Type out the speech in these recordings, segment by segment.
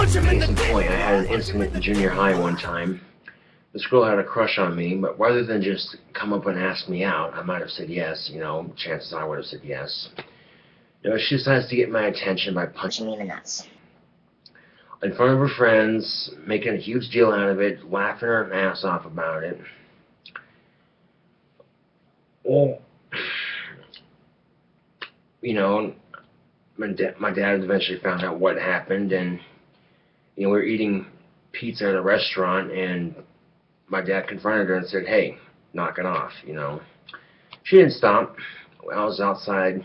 Case in point, I had an incident in junior high one time. This girl had a crush on me, but rather than just come up and ask me out, I might have said yes, you know, chances are I would have said yes. You know, she decides to get my attention by punching me in the nuts. In front of her friends, making a huge deal out of it, laughing her ass off about it. Well, you know, my dad eventually found out what happened, and, you know, we were eating pizza at a restaurant, and my dad confronted her and said, hey, knock it off, you know. She didn't stop. I was outside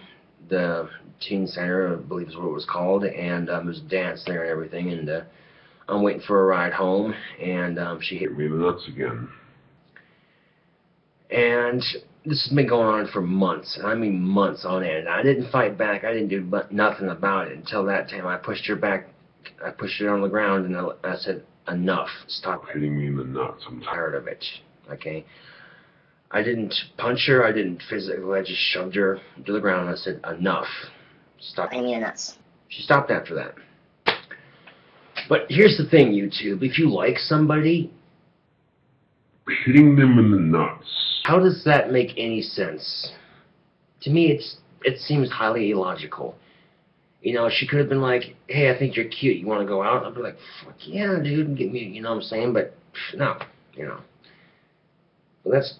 the teen center, I believe is what it was called, and there was a dance there and everything, and I'm waiting for a ride home, and she hit me in the nuts again. And this has been going on for months, and I mean months on end. I didn't fight back, I didn't do nothing about it until that time. I pushed her back, I pushed her on the ground, and I said, enough, stop hitting me in the nuts, I'm tired of it, okay? I didn't punch her, I didn't physically, I just shoved her to the ground, and I said, enough, stop hitting me in the nuts. She stopped after that. But here's the thing, YouTube, if you like somebody, hitting them in the nuts, how does that make any sense? To me, it seems highly illogical. You know, she could have been like, hey, I think you're cute, you want to go out? I'd be like, fuck yeah, dude, get me, you know what I'm saying? But, no, you know. But that's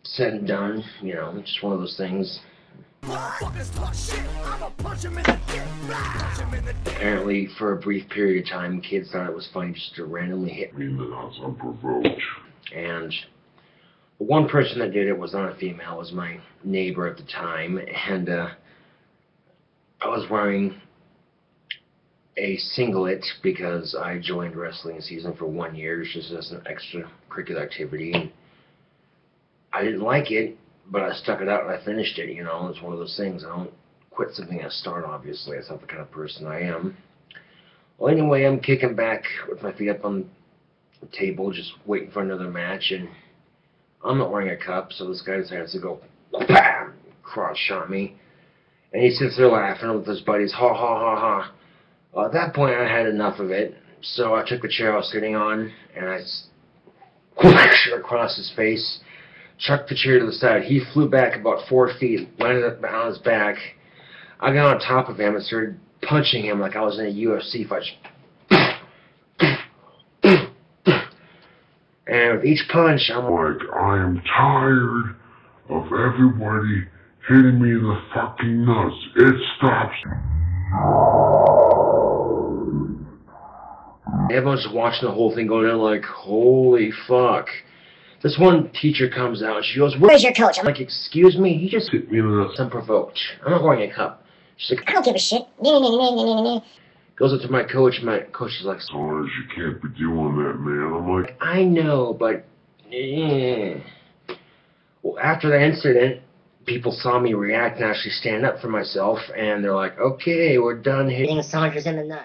said and done, you know, just one of those things. Apparently, for a brief period of time, kids thought it was funny just to randomly hit me in the nuts unprovoked. And the one person that did it was not a female, it was my neighbor at the time, and I was wearing a singlet because I joined wrestling season for 1 year, just as an extracurricular activity. I didn't like it, but I stuck it out and I finished it, you know. It's one of those things. I don't quit something I start, obviously. That's not the kind of person I am. Well, anyway, I'm kicking back with my feet up on the table, just waiting for another match, and I'm not wearing a cup, so this guy decides to go, bam, cross-shot me. And he sits there laughing with his buddies, ha, ha, ha, ha. Well, at that point, I had enough of it, so I took the chair I was sitting on, and I across his face, chucked the chair to the side. He flew back about 4 feet, landed up on his back. I got on top of him and started punching him like I was in a UFC fight. And with each punch, I'm like, I am tired of everybody hitting me in the fucking nuts. It stops. Everyone's watching the whole thing go down like, holy fuck. This one teacher comes out and she goes, where's your coach? I'm like, excuse me? He just hit me in the nuts unprovoked. I'm not wearing a cup. She's like, I don't give a shit. Goes up to my coach is like, Sarge, you can't be doing that, man. I'm like, I know, but Well, after the incident, people saw me react and actually stand up for myself, and they're like, okay, we're done hitting Saunders in the nuts.